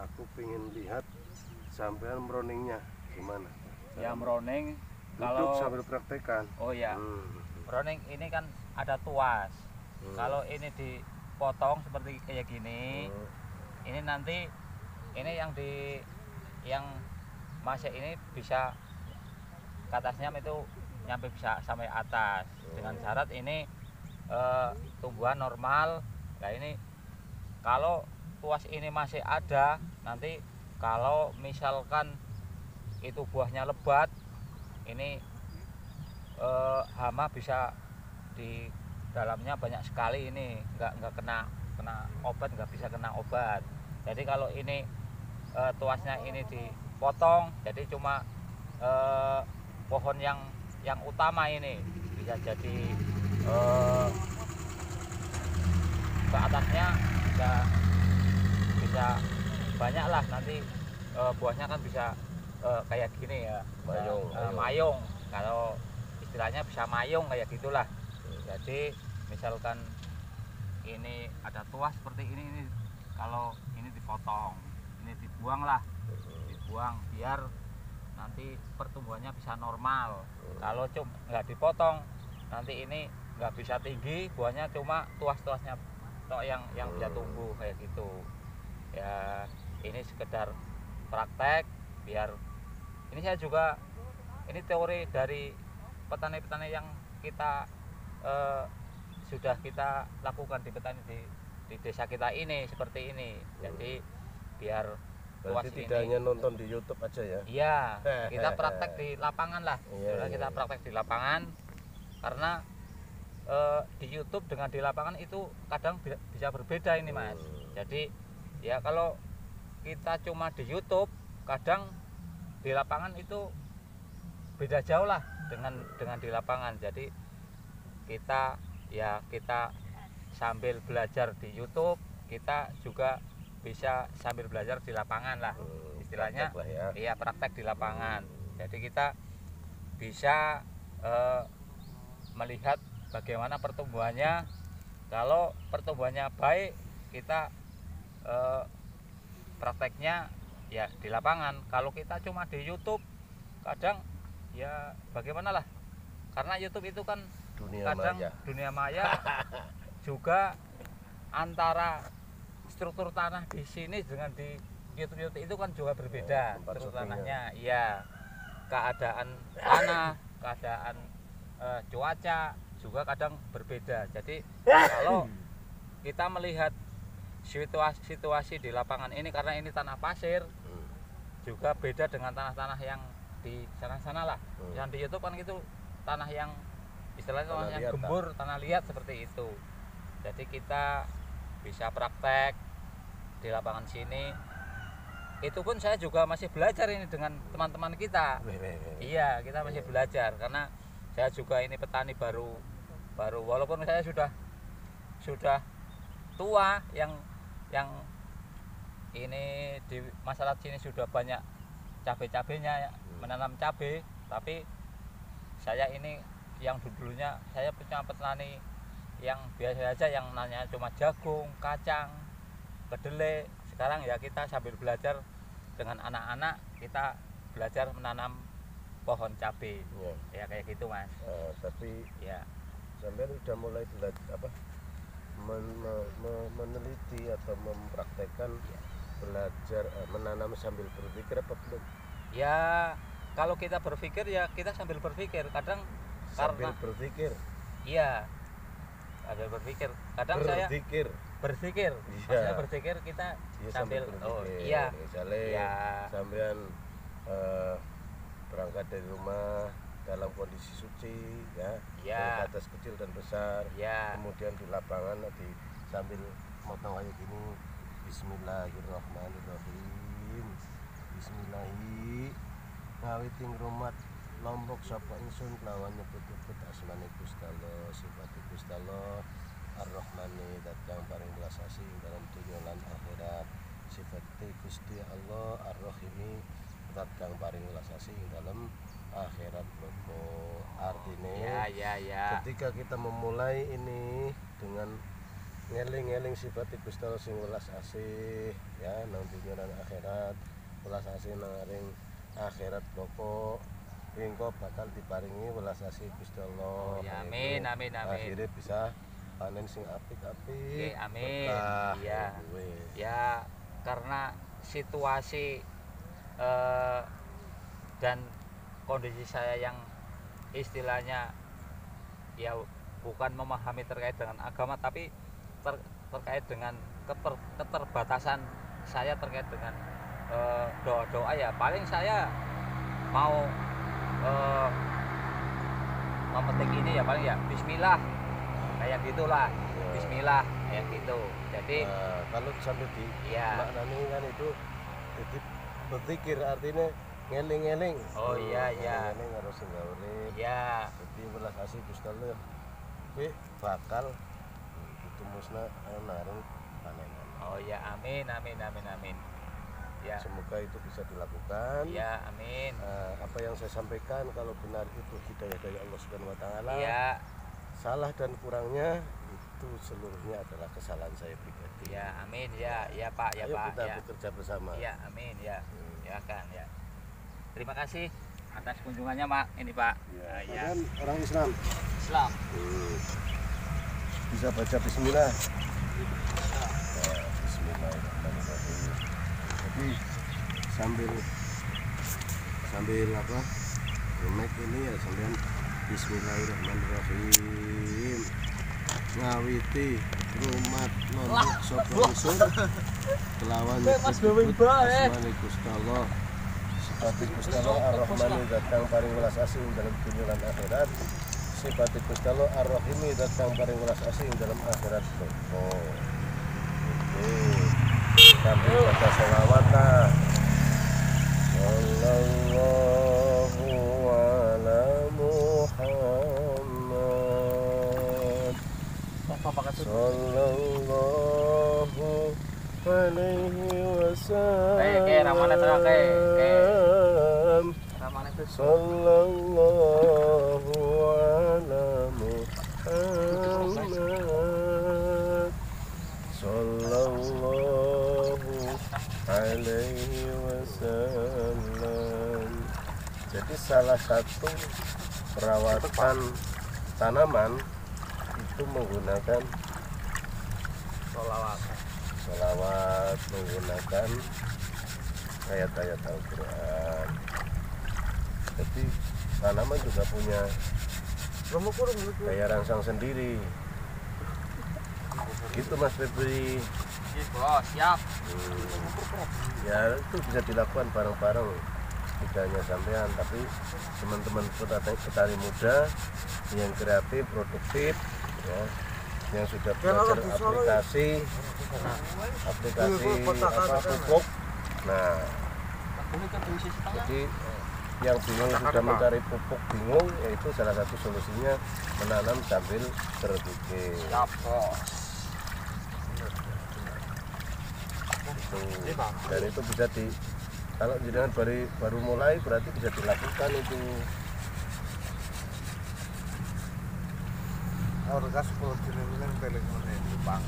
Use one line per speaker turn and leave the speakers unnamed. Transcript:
Aku pengen lihat sampean meroningnya gimana.
Ya meroning
Duduk
kalau
sambil praktekan.
oh ya, meroning ini kan ada tuas. Kalau ini dipotong seperti kayak gini, ini nanti ini yang masih ini bisa ke atasnya itu nyampe bisa sampai atas dengan syarat ini tumbuhan normal. Nah ini kalau tuas ini masih ada, nanti kalau misalkan itu buahnya lebat, ini hama bisa di dalamnya banyak sekali, ini nggak kena obat, nggak bisa kena obat. Jadi kalau ini tuasnya ini dipotong, jadi cuma pohon yang utama ini bisa jadi ke atasnya bisa banyak lah, nanti buahnya kan bisa kayak gini ya, mayung, kalau istilahnya bisa mayung kayak gitulah. Jadi misalkan ini ada tuas seperti ini kalau ini dipotong, ini dibuang biar nanti pertumbuhannya bisa normal. Kalau cuma nggak dipotong, nanti ini nggak bisa tinggi, buahnya cuma tuas-tuasnya tok yang bisa tumbuh kayak gitu ya. Ini sekedar praktek biar ini saya juga, ini teori dari petani-petani yang kita sudah kita lakukan di petani di desa kita ini seperti ini. Jadi biar
berarti tidak hanya nonton di YouTube aja ya.
Iya, kita praktek di lapangan lah. Kita praktek di lapangan, karena di YouTube dengan di lapangan itu kadang bisa berbeda ini Mas. Jadi ya kalau kita cuma di YouTube, kadang di lapangan itu beda jauh lah dengan di lapangan. Jadi kita sambil belajar di YouTube, kita juga bisa sambil belajar di lapangan lah, istilahnya
praktek lah ya.
Iya, praktek di lapangan. Jadi kita bisa melihat bagaimana pertumbuhannya. Kalau pertumbuhannya baik, kita prakteknya ya di lapangan. Kalau kita cuma di YouTube, kadang ya bagaimana lah, karena YouTube itu kan dunia maya juga antara struktur tanah di sini dengan di YouTube itu kan juga berbeda. Struktur tanahnya, iya, keadaan tanah, keadaan cuaca juga kadang berbeda. Jadi kalau kita melihat situasi di lapangan ini, karena ini tanah pasir, juga beda dengan tanah-tanah yang di sana-sana lah. Yang di YouTube kan itu tanah yang istilahnya tanah yang gembur, tanah liat seperti itu. Jadi kita bisa praktek di lapangan sini. Itu pun saya juga masih belajar ini dengan teman-teman kita. Iya, kita masih belajar karena saya juga ini petani baru walaupun saya sudah tua, yang ini di masyarakat sini sudah banyak cabai-cabainya ya, menanam cabai, tapi saya ini yang dulunya saya punya petani yang biasa saja, yang nanya cuma jagung, kacang, kedelai. Sekarang ya kita sambil belajar dengan anak-anak, kita belajar menanam pohon cabai ya kayak gitu Mas.
Tapi
ya
sampai udah mulai meneliti atau mempraktekkan belajar menanam sambil berpikir apa belum?
Ya kalau kita berpikir ya kita sambil berpikir, kadang
sambil berpikir.
Iya, sambil berpikir. Kadang
berpikir.
Maksudnya berpikir kita sambil berpikir. Oh iya.
Misalnya sampean berangkat dari rumah dalam kondisi suci ya, batas kecil dan besar kemudian di lapangan sambil motong kayak gini, bismillahirrahmanirrahim, bismillahi ngawiting rumat lombok sapa ingsun kelawan nyebut-nyebut asmane Gusti Allah, sifate Gusti Allah ar-Rahmani dat kang paring welas asih dalam dunya lan akhirat, sifate Gusti Allah ar-Rahimi dat kang paring welas asih dalam akhirat loko. Artinya ketika kita memulai ini dengan ngeling-ngeling sifat Gusti Allah sing welas asih ya nang dunya lan akhirat. Welas asih nang ring akhirat pokok engko bakal diparingi welas asih Gusti Allah.
Oh, ya, amin, amin, amin.
Akhirnya bisa panen sing apik-apik.
Oke, amin.
Berkah,
Iya. Ya, karena situasi dan kondisi saya yang istilahnya ya bukan memahami terkait dengan agama, tapi terkait dengan keterbatasan saya terkait dengan doa-doa, ya paling saya mau memetik ini ya paling ya bismillah kayak gitulah, bismillah kayak gitu. Jadi
kalau sampai di maknanya kan itu jadi berpikir artinya ngeling-ngeling.
Oh iya iya.
Ngeling harus enggak urip.
Iya.
Jadi welas asih Gusti Allah. Bakal itu musnah narung panenan.
Oh ya, amin amin amin amin. Ya.
Semoga itu bisa dilakukan.
Ya, amin.
Apa yang saya sampaikan kalau benar itu hidayah dari Allah Subhanahu wa taala.
Ya.
Salah dan kurangnya itu seluruhnya adalah kesalahan saya pribadi.
Ya, amin ya, ya Pak, ya
Ayo
Pak.
Kita
ya.
bekerja bersama.
Ya, amin ya. Ya kan ya. Terima kasih atas kunjungannya, Pak. Ini Pak.
Ya. Dan orang Islam.
Islam.
Bisa baca Bismillah. Bismillahirrahmanirrahim. Jadi sambil apa? Remek ini ya sampean Bismillahirrahmanirrahim. Ngawiti rumat nonduk sapa ingsun kelawan asmane Gusti Allah. Sifat Gusti Allah Ar-Rahman zat kang paring welas asih dalam dunya lan akhirat. Sifat Gusti Allah Ar-Rahim zat kang paring welas asih dalam akhirat. Oh. Sambil baca selawat lah. Sallallahu ala Muhammad. Sallallahu alaihi wasallam. Sallallahu ala Muhammad. Sallallahu alaihi wasallam. Jadi salah satu perawatan tanaman itu menggunakan sholawat, menggunakan ayat-ayat Al-Quran. Jadi tanaman juga punya daya rangsang sendiri. Gitu Mas Febri.
Siap.
Ya itu bisa dilakukan bareng-bareng, tidak hanya sampean tapi teman-teman petani muda yang kreatif, produktif ya, yang sudah belajar aplikasi apa pupuk. Nah, jadi yang bingung sudah mencari pupuk bingung, yaitu salah satu solusinya menanam sambil berpikir. Dan itu bisa kalau jangan baru mulai berarti bisa dilakukan itu.
Harga 10 triliun pelik mana itu Pak.